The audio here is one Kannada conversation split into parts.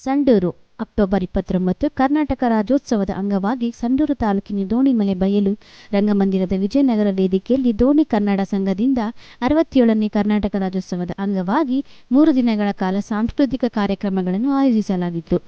ಸಂಡೂರು ಅಕ್ಟೋಬರ್ 29 ಕರ್ನಾಟಕ ರಾಜ್ಯೋತ್ಸವದ ಅಂಗವಾಗಿ ಸಂಡೂರು ತಾಲೂಕಿನ ದೋಣಿಮಲೆ ಬಯಲು ರಂಗಮಂದಿರದ ವಿಜಯನಗರ ವೇದಿಕೆಯಲ್ಲಿ ದೋಣಿ ಕನ್ನಡ ಸಂಘದಿಂದ 67ನೇ ಕರ್ನಾಟಕ ರಾಜ್ಯೋತ್ಸವದ ಅಂಗವಾಗಿ 3 ದಿನಗಳ ಕಾಲ ಸಾಂಸ್ಕೃತಿಕ ಕಾರ್ಯಕ್ರಮಗಳನ್ನು ಆಯೋಜಿಸಲಾಗಿತ್ತು.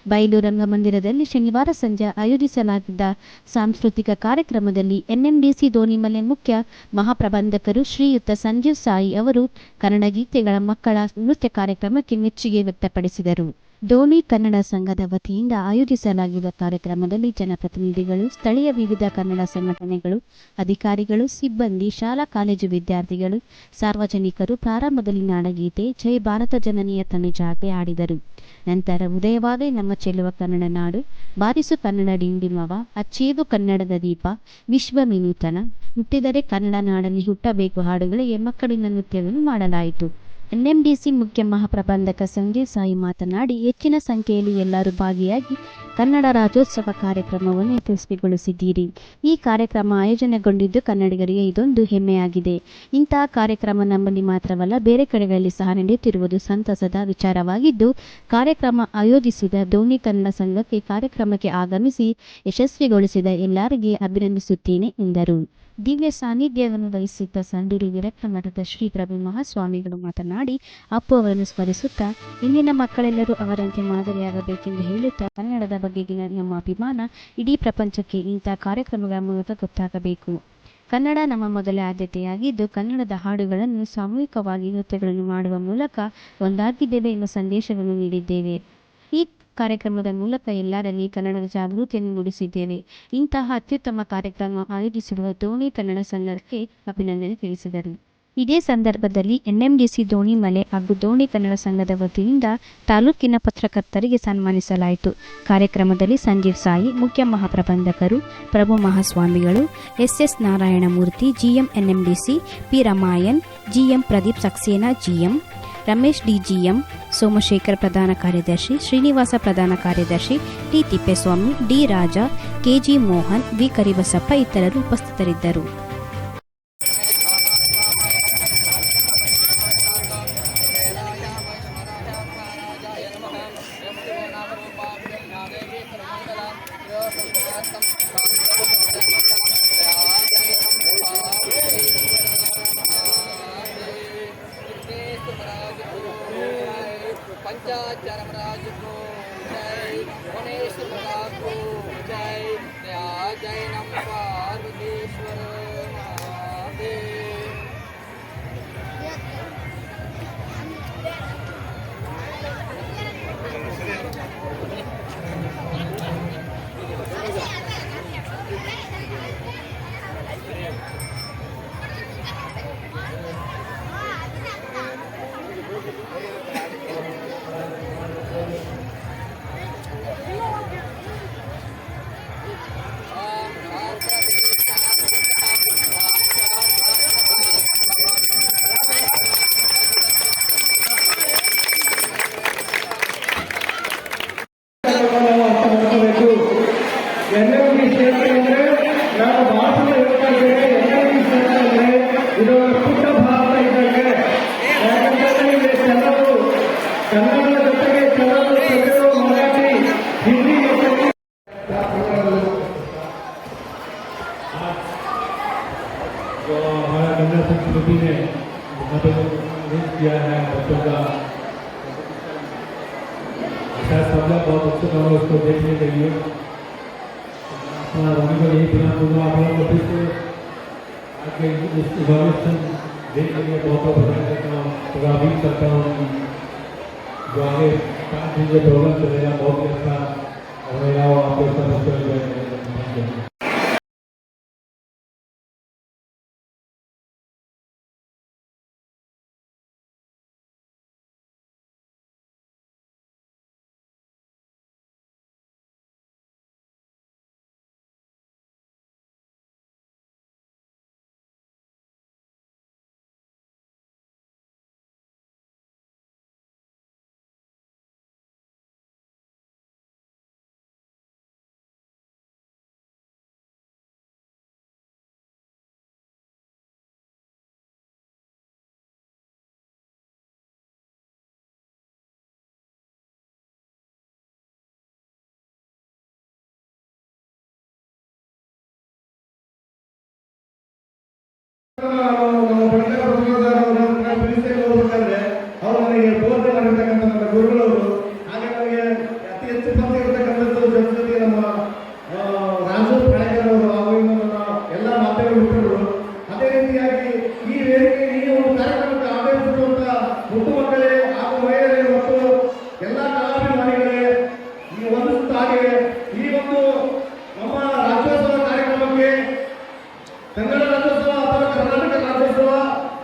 ಬಯಲು ರಂಗಮಂದಿರದಲ್ಲಿ ಶನಿವಾರ ಸಂಜೆ ಆಯೋಜಿಸಲಾಗಿದ್ದ ಸಾಂಸ್ಕೃತಿಕ ಕಾರ್ಯಕ್ರಮದಲ್ಲಿ ಎನ್ಎಂಡಿಸಿ ದೋಣಿಮಲೆ ಮುಖ್ಯ ಮಹಾಪ್ರಬಂಧಕರು ಶ್ರೀಯುತ ಸಂಜೀವ್ ಸಾಯಿ ಅವರು ಕನ್ನಡ ಗೀತೆಗಳ ಮಕ್ಕಳ ನೃತ್ಯ ಕಾರ್ಯಕ್ರಮಕ್ಕೆ ಮೆಚ್ಚುಗೆ ವ್ಯಕ್ತಪಡಿಸಿದರು. ದೋಣಿ ಕನ್ನಡ ಸಂಘದ ವತಿಯಿಂದ ಆಯೋಜಿಸಲಾಗಿದ್ದ ಕಾರ್ಯಕ್ರಮದಲ್ಲಿ ಜನಪ್ರತಿನಿಧಿಗಳು, ಸ್ಥಳೀಯ ವಿವಿಧ ಕನ್ನಡ ಸಂಘಟನೆಗಳು, ಅಧಿಕಾರಿಗಳು, ಸಿಬ್ಬಂದಿ, ಶಾಲಾ ಕಾಲೇಜು ವಿದ್ಯಾರ್ಥಿಗಳು, ಸಾರ್ವಜನಿಕರು ಪ್ರಾರಂಭದಲ್ಲಿ ನಾಡಗೀತೆ ಜೈ ಭಾರತ ಜನನಿಯ ತನುಜಾತೆ ಆಡಿದರು. ನಂತರ ಉದಯವಾದೆ ನಮ್ಮ ಚೆಲುವ ಕನ್ನಡ ನಾಡು, ಬಾರಿಸು ಕನ್ನಡ ಡಿಂಡಿಮವ, ಅಚ್ಚೇದು ಕನ್ನಡದ ದೀಪ, ವಿಶ್ವ ವಿನೂತನ, ಹುಟ್ಟಿದರೆ ಕನ್ನಡ ನಾಡಲ್ಲಿ ಹುಟ್ಟಬೇಕು ಹಾಡುಗಳಿಗೆ ಮಕ್ಕಳಿಂದ ನೃತ್ಯವನ್ನು ಮಾಡಲಾಯಿತು. ಎನ್ಎಂಡಿಸಿ ಮುಖ್ಯ ಮಹಾಪ್ರಬಂಧಕ ಸಂಜೀವ್ ಸಾಯಿ ಮಾತನಾಡಿ, ಹೆಚ್ಚಿನ ಸಂಖ್ಯೆಯಲ್ಲಿ ಎಲ್ಲರೂ ಭಾಗಿಯಾಗಿ ಕನ್ನಡ ರಾಜ್ಯೋತ್ಸವ ಕಾರ್ಯಕ್ರಮವನ್ನು ಯಶಸ್ವಿಗೊಳಿಸಿದ್ದೀರಿ. ಈ ಕಾರ್ಯಕ್ರಮ ಆಯೋಜನೆಗೊಂಡಿದ್ದು ಕನ್ನಡಿಗರಿಗೆ ಇದೊಂದು ಹೆಮ್ಮೆಯಾಗಿದೆ. ಇಂತಹ ಕಾರ್ಯಕ್ರಮ ನಮ್ಮಲ್ಲಿ ಮಾತ್ರವಲ್ಲ, ಬೇರೆ ಕಡೆಗಳಲ್ಲಿ ಸಹ ನಡೆಯುತ್ತಿರುವುದು ಸಂತಸದ ವಿಚಾರವಾಗಿದ್ದು, ಕಾರ್ಯಕ್ರಮ ಆಯೋಜಿಸಿದ ದೋಣಿ ಕನ್ನಡ ಸಂಘಕ್ಕೆ ಕಾರ್ಯಕ್ರಮಕ್ಕೆ ಆಗಮಿಸಿ ಯಶಸ್ವಿಗೊಳಿಸಿದ ಎಲ್ಲರಿಗೆ ಅಭಿನಂದಿಸುತ್ತೇನೆ ಎಂದರು. ದಿವ್ಯ ಸಾನ್ನಿಧ್ಯವನ್ನು ವಹಿಸಿದ್ದ ಸಂಡೂರು ವಿರಕ್ತ ಮಠದ ಶ್ರೀ ಪ್ರಭು ಮಹಾಸ್ವಾಮಿಗಳು ಮಾತನಾಡಿ, ಅಪ್ಪು ಅವರನ್ನು ಸ್ಮರಿಸುತ್ತಾ, ಇಂದಿನ ಮಕ್ಕಳೆಲ್ಲರೂ ಅವರಂತೆ ಮಾದರಿಯಾಗಬೇಕೆಂದು ಹೇಳುತ್ತಾ, ಕನ್ನಡದ ಬಗೆಗಿನ ನಮ್ಮ ಅಭಿಮಾನ ಇಡೀ ಪ್ರಪಂಚಕ್ಕೆ ಇಂಥ ಕಾರ್ಯಕ್ರಮಗಳ ಮೂಲಕ ಗೊತ್ತಾಗಬೇಕು. ಕನ್ನಡ ನಮ್ಮ ಮೊದಲ ಆದ್ಯತೆಯಾಗಿದ್ದು, ಕನ್ನಡದ ಹಾಡುಗಳನ್ನು ಸಾಮೂಹಿಕವಾಗಿ ನೃತ್ಯಗಳನ್ನು ಮಾಡುವ ಮೂಲಕ ಒಂದಾಗಿದ್ದೇವೆ ಎಂಬ ಸಂದೇಶವನ್ನು ನೀಡಿದ್ದೇವೆ. ಈ ಕಾರ್ಯಕ್ರಮದ ಮೂಲಕ ಎಲ್ಲರಲ್ಲಿ ಕನ್ನಡದ ಜಾಗೃತಿಯನ್ನು ಮೂಡಿಸಿದ್ದೇವೆ. ಇಂತಹ ಅತ್ಯುತ್ತಮ ಕಾರ್ಯಕ್ರಮ ಆಯೋಜಿಸಿರುವ ದೋಣಿ ಕನ್ನಡ ಸಂಘಕ್ಕೆ ಅಭಿನಂದನೆ ತಿಳಿಸಿದರು. ಇದೇ ಸಂದರ್ಭದಲ್ಲಿ ಎನ್ಎಂಡಿಸಿ ದೋಣಿಮಲೆ ಹಾಗೂ ದೋಣಿ ಕನ್ನಡ ಸಂಘದ ವತಿಯಿಂದ ತಾಲೂಕಿನ ಪತ್ರಕರ್ತರಿಗೆ ಸನ್ಮಾನಿಸಲಾಯಿತು. ಕಾರ್ಯಕ್ರಮದಲ್ಲಿ ಸಂಜೀವ್ ಸಾಯಿ, ಮುಖ್ಯ ಮಹಾಪ್ರಬಂಧಕರು ಪ್ರಭು ಮಹಾಸ್ವಾಮಿಗಳು, SS Narayanamurthy, GM NMDC, P Ramayan, GM Pradeep Saxena, GM Ramesh, DGM Somashekhar ಪ್ರಧಾನ ಕಾರ್ಯದರ್ಶಿ, ಶ್ರೀನಿವಾಸ ಪ್ರಧಾನ ಕಾರ್ಯದರ್ಶಿ, T Thippeswamy, D Raja, KG Mohan, V Karibasappa ಇತರರು ಉಪಸ್ಥಿತರಿದ್ದರು. पंचाचार्यमहाराज को जय, गणेश महाराज को जय, जय नम पार्वतीश्वर महादेव। ನಾವು ಭಾಷಣ ಹೇಳ್ತಾ ಇದ್ದೇವೆ. ಇದು ಪುಟ್ಟ ಭಾರತ ಇದ್ದಂಗೆ. ಯಾಕಂತಂದ್ರೆ ಇಲ್ಲಿ ಕೆಲವು ಕನ್ನಡದ ಜೊತೆಗೆ ಕೆಲವು ತೆಲುಗು, ಮರಾಠಿ, ಹಿಂದಿ जो हमारा कन्नड़ संस्कृति ने मतलब किया है बच्चों का, शायद सब लोग बहुत उत्सुक है उसको देखने के लिए। रवि को यही बिना दूंगा आप लोगों को फिर से आगे इस इवोल्यूशन देखने के लिए बहुत बहुत बधाई देता हूँ, उम्मीद करता हूँ कि जो आगे 5 दिन जो प्रोग्राम चलेगा बहुत अच्छा रहेगा और आपको सब ಅವರು ನನಗೆ ಬೋಧನೆ ಮಾಡಿರ್ತಕ್ಕಂಥ ನಮ್ಮ ಗುರುಗಳವರು. ಹಾಗೆ ನನಗೆ ಅತಿ ಹೆಚ್ಚು ಪರಿಚಯ ಇರತಕ್ಕಂಥದ್ದು ಜೊತೆ ನಮ್ಮ ರಾಜು ಪಾಳೇಕರ್ ಅವರು, ಹಾಗೂ ಇನ್ನು ನಮ್ಮ ಎಲ್ಲ ಮಾಧ್ಯಮ ಮಿತ್ರರು. ಅದೇ ರೀತಿಯಾಗಿ ಈ ವೇದಿಕೆ ಈ ಒಂದು ಕಾರ್ಯಕ್ರಮಕ್ಕೆ ಆಗಮಿಸಿರುವಂತ ಮುದ್ದು ಮಕ್ಕಳೇ ಹಾಗೂ ಮಹಿಳೆಯರೇ ಮತ್ತು ಎಲ್ಲ ಕಲಾಭಿಮಾನಿಗಳೇ, ಈ ಒಂದು ಹಾಗೆ ಈ ಒಂದು ನಮ್ಮ ರಾಜ್ಯೋತ್ಸವ ಕಾರ್ಯಕ್ರಮಕ್ಕೆ ಕನ್ನಡ ರಾಜ್ಯೋತ್ಸವ ಅಥವಾ ಕರ್ನಾಟಕ ರಾಜ್ಯೋತ್ಸವ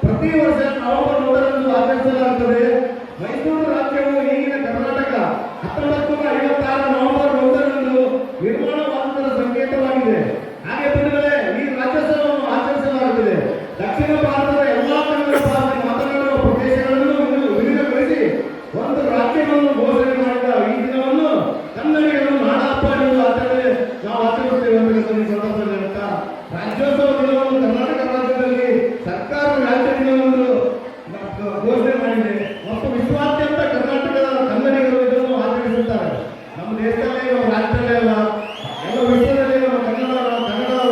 ಪ್ರತಿ ವರ್ಷ ನವೆಂಬರ್ 1ರಂದು ಆಚರಿಸಲಾಗುತ್ತದೆ. ಮೈಸೂರು ರಾಜ್ಯವು ಈಗಿನ ಕರ್ನಾಟಕ 1956 ನವೆಂಬರ್ 1ರಂದು ನಿರ್ಮಾಣವಾದದರ ಸಂಕೇತವಾಗಿದೆ. ಹಾಗೆ ಬಂಧುಗಳೇ, ಈ ರಾಜ್ಯೋತ್ಸವವನ್ನು ಆಚರಿಸಲಾಗುತ್ತದೆ. ದಕ್ಷಿಣ ಭಾರತದ ಎಲ್ಲಾ ಕನ್ನಡ ಭಾಷೆ ಮಾತನಾಡುವ ಪ್ರದೇಶಗಳನ್ನು ವಿಲೀನಗೊಳಿಸಿ ಒಂದು ರಾಜ್ಯವನ್ನು ಘೋಷಣೆ ಮಾಡಿದ ಈ ದಿನವನ್ನು ಕನ್ನಡಿಗರು ನಾಡ ಹಬ್ಬ ಎಂದು ನಾವು ಆಚರಿಸುತ್ತೇವೆ ಅಂತ ಈ ಸಂದರ್ಭದಲ್ಲಿ ಹೇಳ್ತಾ, ರಾಜ್ಯೋತ್ಸವ ದಿನವನ್ನು ಕರ್ನಾಟಕ ರಾಜ್ಯದಲ್ಲಿ ಸರ್ಕಾರ ರಾಜ್ಯ ದಿನವನ್ನು ಘೋಷಣೆ ಮಾಡಿದೆ ಮತ್ತು ವಿಶ್ವಾದ್ಯಂತ ಕರ್ನಾಟಕದ ಕನ್ನಡಿಗರು ಇದನ್ನು ಆಚರಿಸುತ್ತಾರೆ. ನಮ್ಮ ದೇಶದಲ್ಲೇ ನಮ್ಮ ರಾಜ್ಯದಲ್ಲೇ ಅಲ್ಲ, ಎಲ್ಲ ವಿಶ್ವದಲ್ಲೇ ನಮ್ಮ ಕನ್ನಡ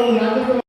ಒಂದು ರಾಜ್ಯೋತ್ಸವ